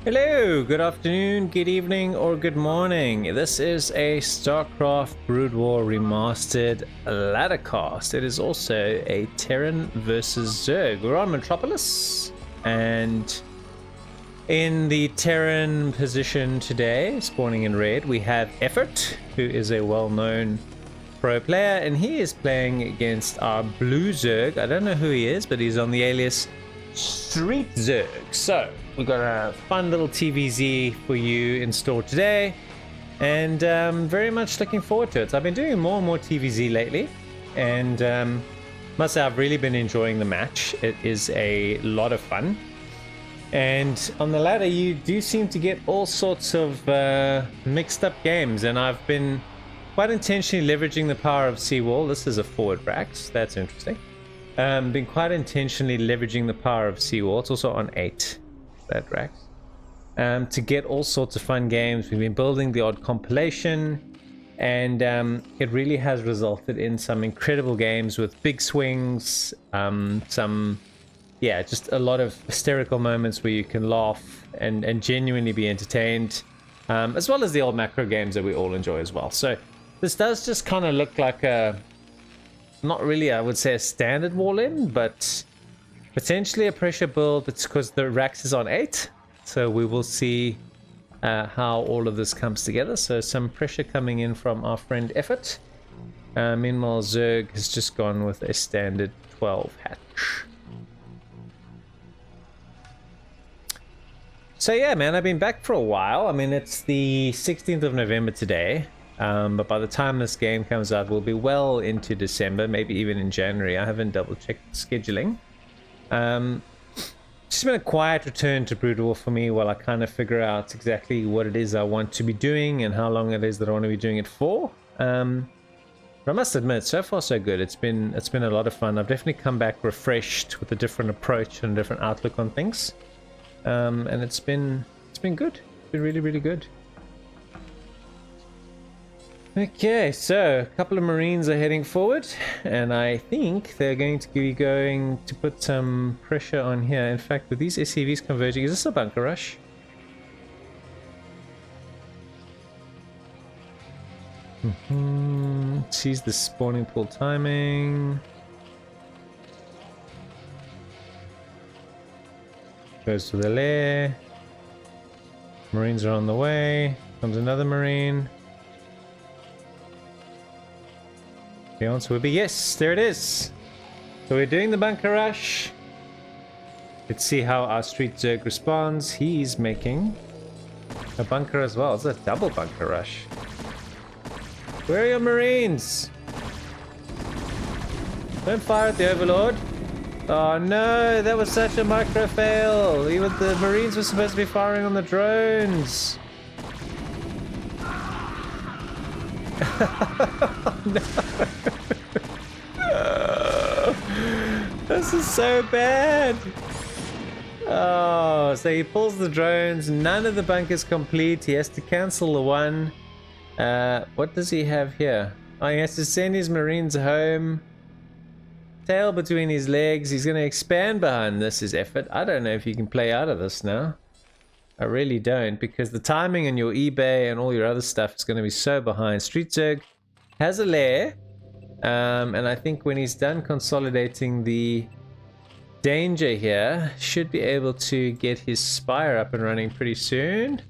Hello, good afternoon, good evening, or good morning. This is a Starcraft Broodwar remastered laddercast. It is also a Terran versus Zerg. We're on Metropolis, and in the Terran position today, spawning in red, we have Effort, who is a well-known pro player, and he is playing against our blue Zerg. I don't know who he is, but he's on the alias Street Zerg. So we've got a fun little TVZ for you in store today, and very much looking forward to it. So I've been doing more and more TVZ lately, and must say I've really been enjoying the match. It is a lot of fun, and on the ladder you do seem to get all sorts of mixed up games, and I've been quite intentionally leveraging the power of Seawall. This is a forward Brax, that's interesting. Been quite intentionally leveraging the power of Seawall. It's also on 8, that Rax, to get all sorts of fun games. We've been building the odd compilation, and it really has resulted in some incredible games with big swings, just a lot of hysterical moments where you can laugh and genuinely be entertained, as well as the old macro games that we all enjoy as well. So this does just kind of look like a, not really, I would say, a standard wall-in, but potentially a pressure build. It's because the Rax is on 8, so we will see how all of this comes together. So some pressure coming in from our friend Effort. Meanwhile, Zerg has just gone with a standard 12 hatch. So yeah, man, I've been back for a while. I mean, it's the 16th of November today. But by the time this game comes out, we'll be well into December, maybe even in January. I haven't double checked the scheduling. It's been a quiet return to Broodwar for me while I kind of figure out exactly what it is I want to be doing and how long it is that I want to be doing it for. But I must admit, so far so good. It's been a lot of fun. I've definitely come back refreshed with a different approach and a different outlook on things. And it's been good. It's been really, really good. Okay, so a couple of Marines are heading forward, and I think they're going to be going to put some pressure on here. In fact, with these SCVs converging, is this a bunker rush? Sees the spawning pool timing. Goes to the lair. Marines are on the way. Comes another Marine. The answer would be yes, there it is. So we're doing the bunker rush. Let's see how our Street Zerg responds. He's making a bunker as well. It's a double bunker rush. Where are your Marines? Don't fire at the Overlord. Oh no, that was such a micro fail. The Marines were supposed to be firing on the drones. No. This is so bad. Oh, so he pulls the drones. None of the bunkers complete. He has to cancel the one. What does he have here? Oh, he has to send his Marines home. Tail between his legs. He's going to expand behind this. His Effort. I don't know if you can play out of this now. I really don't, because the timing and your eBay and all your other stuff is going to be so behind. Street Zerg has a lair, and I think when he's done consolidating the danger here, should be able to get his Spire up and running pretty soon.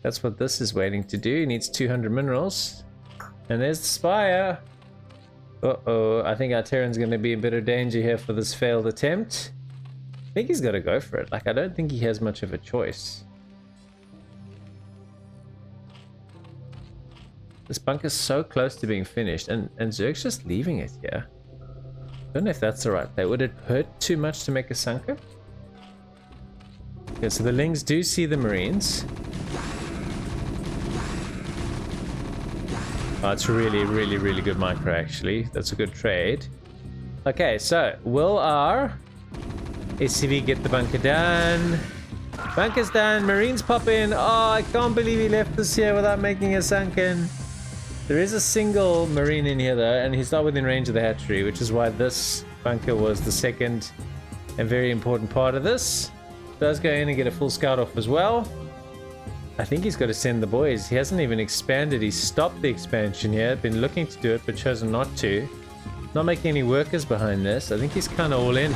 That's what this is waiting to do. He needs 200 minerals, and there's the Spire. Uh-oh, I think our Terran's going to be in bit of danger here for this failed attempt. I think he's got to go for it. Like, I don't think he has much of a choice. This bunker's so close to being finished, and Zerg's just leaving it here. Don't know if that's the right play. Would it hurt too much to make a Sunker? Okay, so the Lings do see the Marines. Oh, it's really, really, really good micro, actually. That's a good trade. Okay, so will our SCV get the bunker done? Bunker's done. Marines pop in. Oh, I can't believe he left this here without making a sunken. There is a single Marine in here though, and he's not within range of the hatchery, which is why this bunker was the second and very important part of this. does go in and get a full scout off as well. I think he's got to send the boys. He hasn't even expanded. He's stopped the expansion here. Been looking to do it, but chosen not to. Not making any workers behind this. I think he's kind of all in.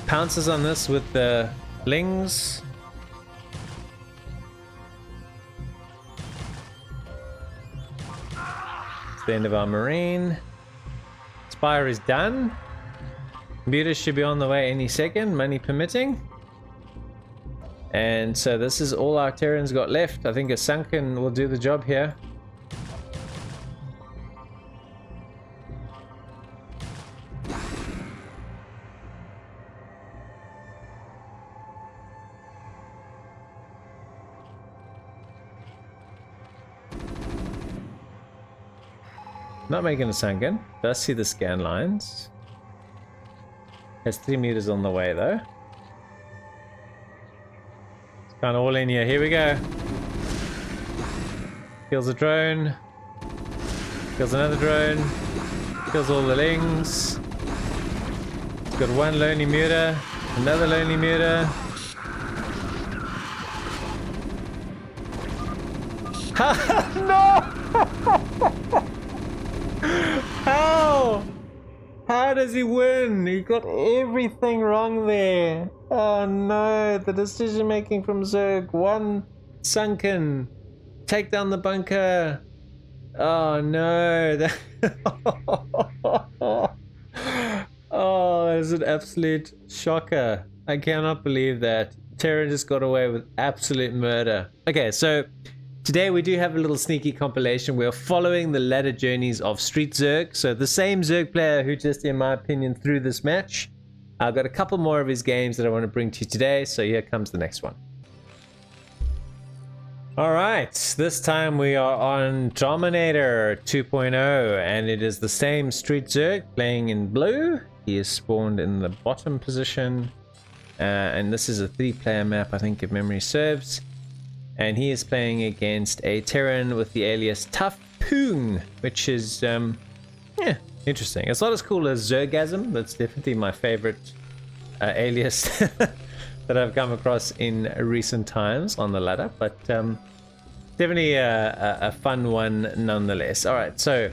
Pounces on this with the lings. It's the end of our marine. Spire is done. Computers should be on the way any second, money permitting. And so this is all our Terrans got left. I think a Sunken will do the job here. Not making a Sunken. Does see the scan lines. Has 3 meters on the way though. It's kind of all in here. Here we go. Kills a drone. Kills another drone. Kills all the lings. Got one lonely muter. Another lonely muter. No! How? How does he win? He got everything wrong there. Oh no, the decision making from Zerg. One Sunken. Take down the bunker. Oh no. Oh, that is an absolute shocker. I cannot believe that. Terran just got away with absolute murder. Okay, so today we do have a little sneaky compilation. We're following the ladder journeys of Street Zerg. So the same Zerg player who just, in my opinion, threw this match. I've got a couple more of his games that I want to bring to you today. So here comes the next one. Alright, this time we are on Dominator 2.0 and it is the same Street Zerg playing in blue. He is spawned in the bottom position. And this is a 3-player map, I think, if memory serves. And he is playing against a Terran with the alias Tough Poong, which is, yeah, interesting. It's not as cool as Zergasm. That's definitely my favorite alias that I've come across in recent times on the ladder. But definitely a fun one nonetheless. All right, so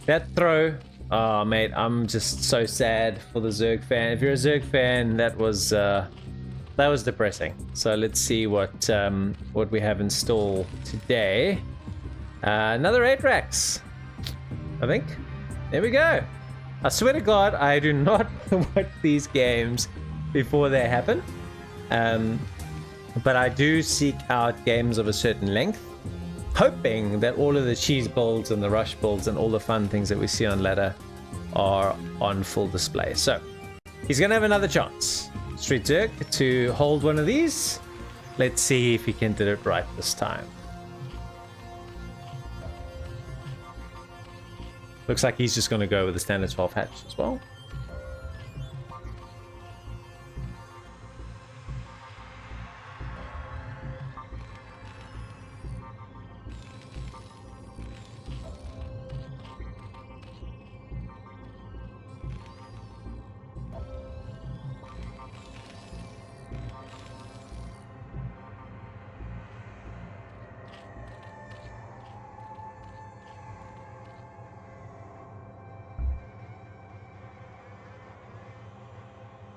that throw, oh mate, I'm just so sad for the Zerg fan. If you're a Zerg fan, that was depressing. So let's see what we have in store today. Another 8 racks, I think. There we go. I swear to God, I do not watch these games before they happen. But I do seek out games of a certain length, hoping that all of the cheese builds and the rush builds and all the fun things that we see on ladder are on full display. So he's gonna have another chance, Street Zerg, to hold one of these. Let's see if he can do it right this time. Looks like he's just gonna go with the standard 12 hatch as well.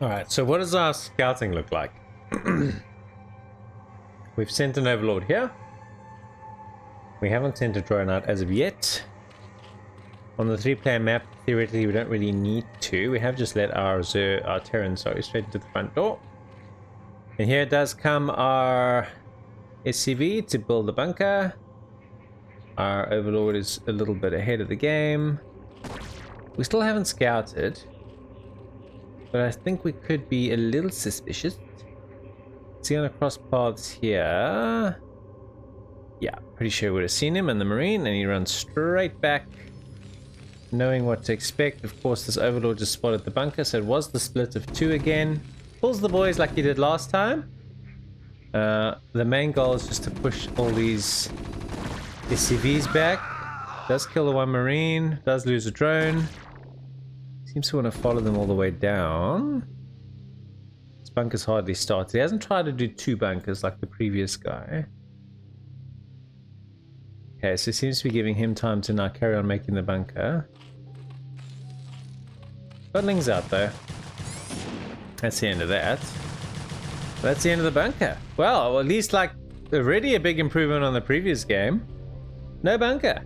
Alright, so what does our scouting look like? We've sent an overlord here. We haven't sent a drone out as of yet. On the 3-player map, theoretically, we don't really need to. We have just let our Terran, sorry, straight into the front door. And here does come our SCV to build the bunker. Our overlord is a little bit ahead of the game. We still haven't scouted, but I think we could be a little suspicious. See on the cross paths here. Yeah, pretty sure we would have seen him in the marine, and he runs straight back, knowing what to expect. Of course, this overlord just spotted the bunker, so it was the split of 2 again. Pulls the boys like he did last time. The main goal is just to push all these SCVs back. Does kill the one marine, does lose a drone. Seems to want to follow them all the way down. bunker's hardly started. He hasn't tried to do 2 bunkers like the previous guy. Okay, so it seems to be giving him time to now carry on making the bunker. Got Lings out though. That's the end of that. That's the end of the bunker. Well, at least like already a big improvement on the previous game. No bunker.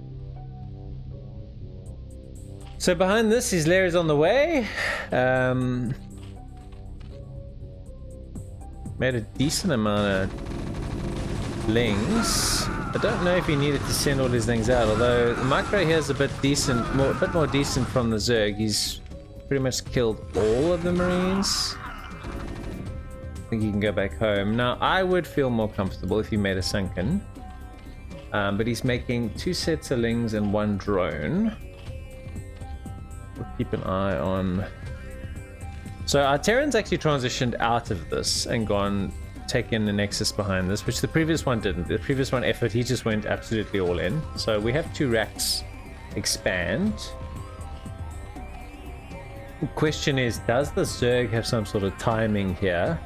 So behind this, his lair is on the way. Made a decent amount of Lings. I don't know if he needed to send all his things out, although the micro here is a bit more decent from the Zerg. He's pretty much killed all of the Marines. I think he can go back home. Now, I would feel more comfortable if he made a sunken. But he's making 2 sets of Lings and 1 drone. We'll keep an eye on... So our Terran's actually transitioned out of this and taken the Nexus behind this, which the previous one didn't. The previous one effort, he just went absolutely all in. So we have 2 racks expand. The question is, does the Zerg have some sort of timing here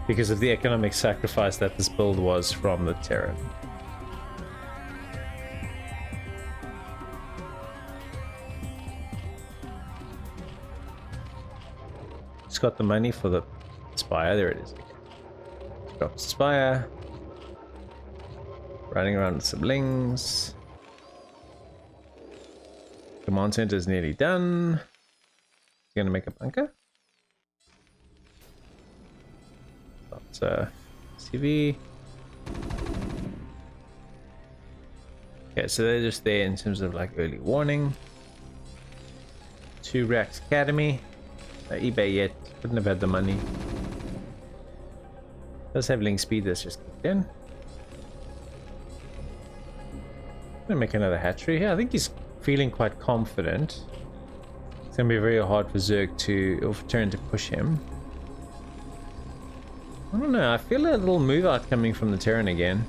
because of the economic sacrifice that this build was from the Terran? It's got the money for the Spire. There it is. Drop Spire. Running around with some Lings. Command center is nearly done. Gonna make a bunker. Got CV. Okay, so they're just there in terms of like early warning. 2 racks academy. eBay yet. Wouldn't have had the money. Does have link speed that's just kicked in. Gonna make another hatchery here. I think he's feeling quite confident. It's gonna be very hard for Zerg to turn to push him. I don't know, I feel a little move out coming from the Terran again.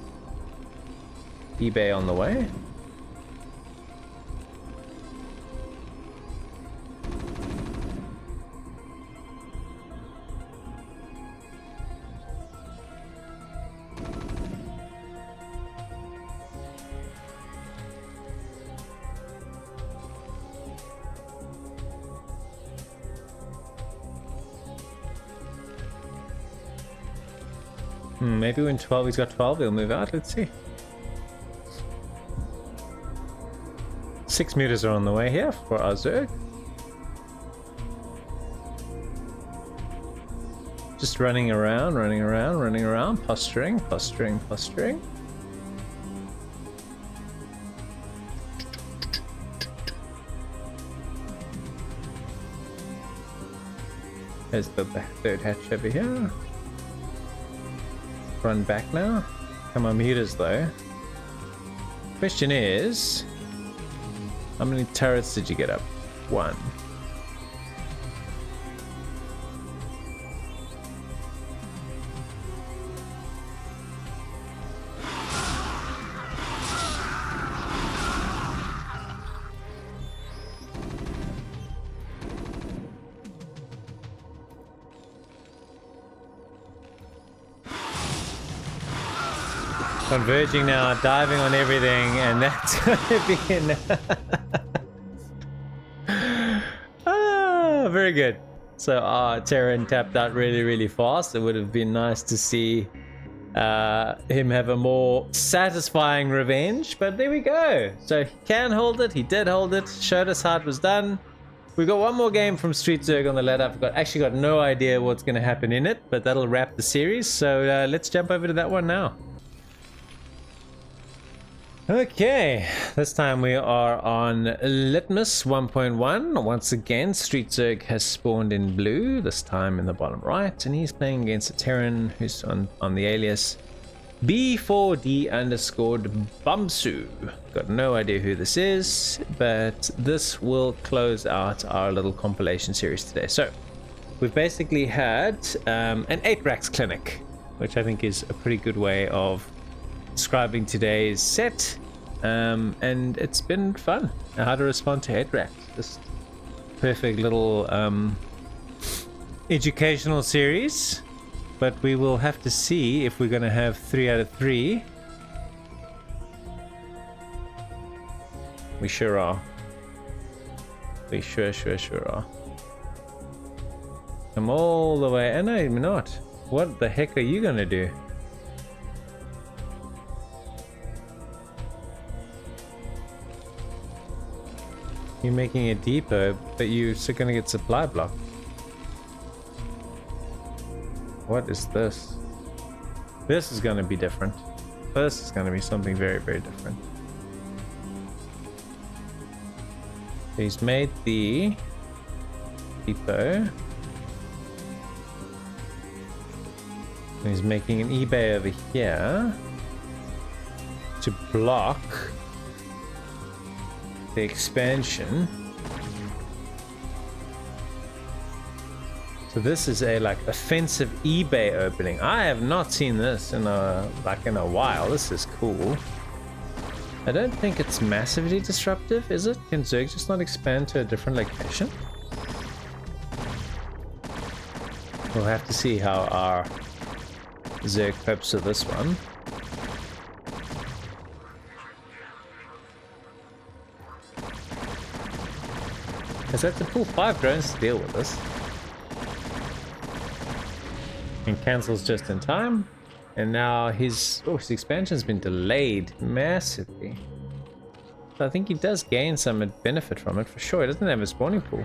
eBay on the way. Maybe when 12, he's got 12, he'll move out. Let's see. 6 meters are on the way here for our Zerg. Just running around, posturing. There's the 3rd hatch over here. Run back now. Come on, meters though. Question is, how many turrets did you get up? 1. Converging now, diving on everything, and that's going to be enough. Very good. So Terran tapped out really fast. It would have been nice to see him have a more satisfying revenge, but there we go. So he can hold it, he did hold it, showed us how it was done. We got one more game from Street Zerg on the ladder. I've actually got no idea what's going to happen in it, but that'll wrap the series. So let's jump over to that one now. Okay, this time we are on Litmus 1.1. Once again, Street Zerg has spawned in blue, this time in the bottom right, and he's playing against a Terran who's on the alias B4D_Bumsu. Got no idea who this is, but this will close out our little compilation series today. So, we've basically had an 8 racks clinic, which I think is a pretty good way of describing today's set, and it's been fun. How to respond to 8 racks. Just perfect little educational series. but we will have to see if we're going to have 3 out of 3. We sure are. We sure are. I'm all the way. No, I'm not. What the heck are you going to do? You're making a depot, but you're still going to get supply block. What is this? This is going to be different. This is going to be something very, very different. He's made the depot. And he's making an eBay over here to block the expansion. So this is a like offensive eBay opening. I have not seen this in a while. This is cool. I don't think it's massively disruptive, is it? Can Zerg just not expand to a different location? We'll have to see how our Zerg copes with this one. Because I have to pull 5 drones to deal with this. And cancels just in time. And now his expansion's been delayed massively. So I think he does gain some benefit from it for sure. He doesn't have a spawning pool.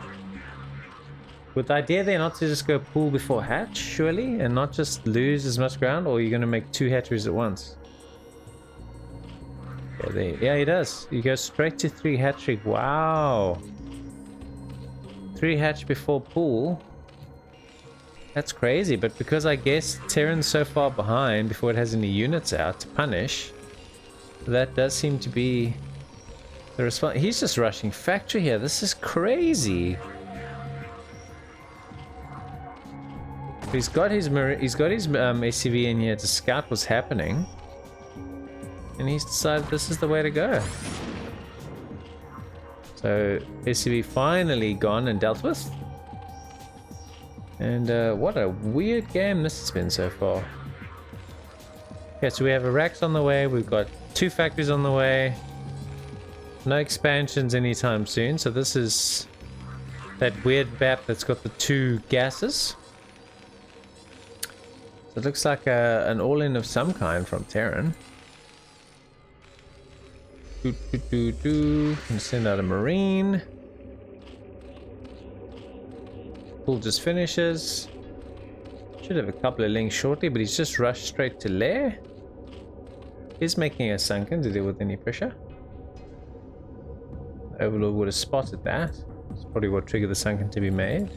With the idea there not to just go pool before hatch, surely, and not just lose as much ground, or you're going to make 2 hatcheries at once. Yeah, he does. You go straight to 3 hatchery. Wow. 3 hatch before pool. That's crazy, but because I guess Terran's so far behind before it has any units out to punish, that does seem to be the response. He's just rushing factory here. This is crazy. He's got his ACV in here to scout what's happening, and he's decided this is the way to go. So ACV finally gone and dealt with. And what a weird game this has been so far. Okay, so we have a Rex on the way, we've got 2 factories on the way. No expansions anytime soon, so this is that weird map that's got the 2 gases. So it looks like an all-in of some kind from Terran. Gonna send out a Marine. Pool just finishes. Should have a couple of links shortly, but he's just rushed straight to lair. He's making a sunken to deal with any pressure. Overlord would have spotted that. It's probably what triggered the sunken to be made.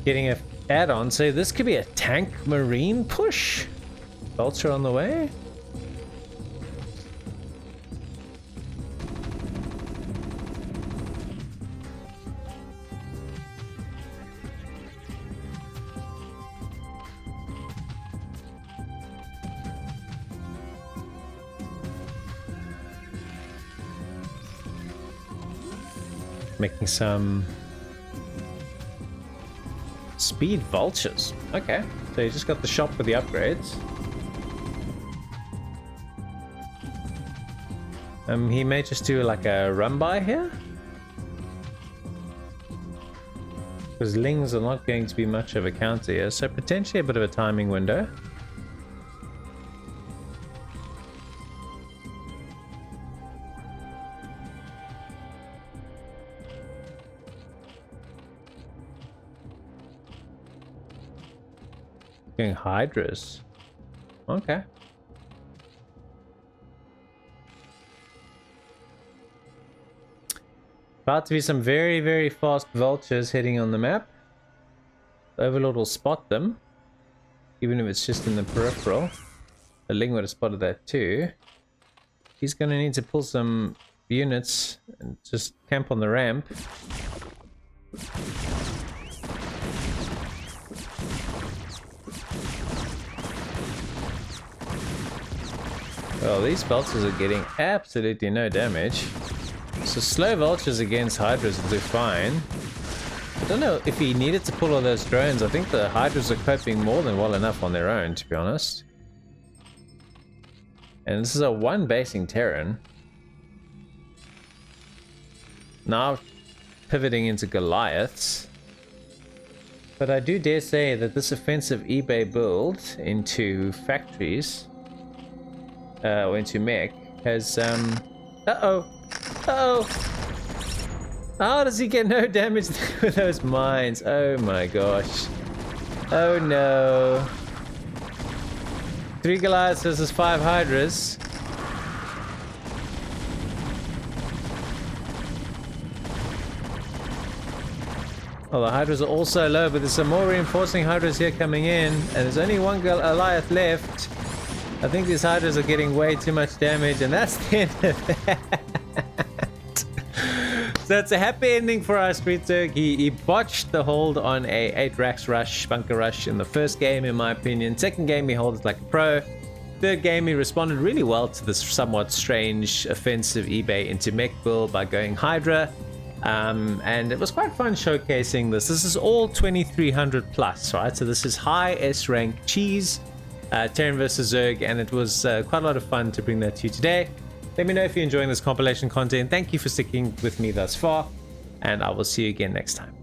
Getting a add-on, so this could be a tank marine push. Vulture on the way. Making some speed vultures. Okay, so you just got the shop for the upgrades. He may just do like a run by here, because lings are not going to be much of a counter here, so potentially a bit of a timing window. Getting hydras. Okay. About to be some very, very fast vultures heading on the map. The Overlord will spot them, even if it's just in the peripheral. The Ling would have spotted that too. He's going to need to pull some units and just camp on the ramp. Well, these vultures are getting absolutely no damage. So slow vultures against hydras will do fine. don't know if he needed to pull all those drones. I think the Hydras are coping more than well enough on their own, to be honest. And this is a one-basing Terran. Now pivoting into Goliaths. But I do dare say that this offensive eBay build into factories, or into mech, has, uh-oh! How does he get no damage with those mines? Oh my gosh. Oh no. 3 Goliaths versus 5 Hydras. Well, the Hydras are also low, but there's some more reinforcing Hydras here coming in, and there's only 1 Goliath left. I think these Hydras are getting way too much damage, and that's the end of that. So it's a happy ending for our Street Zerg. He botched the hold on a 8 racks rush, bunker rush in the first game, in my opinion. Second game, he holds like a pro. Third game, he responded really well to this somewhat strange offensive eBay into mech build by going Hydra. And it was quite fun showcasing this. This is all 2300 plus, right? So this is high S rank cheese, Terran versus Zerg, and it was quite a lot of fun to bring that to you today. Let me know if you're enjoying this compilation content. Thank you for sticking with me thus far, and I will see you again next time.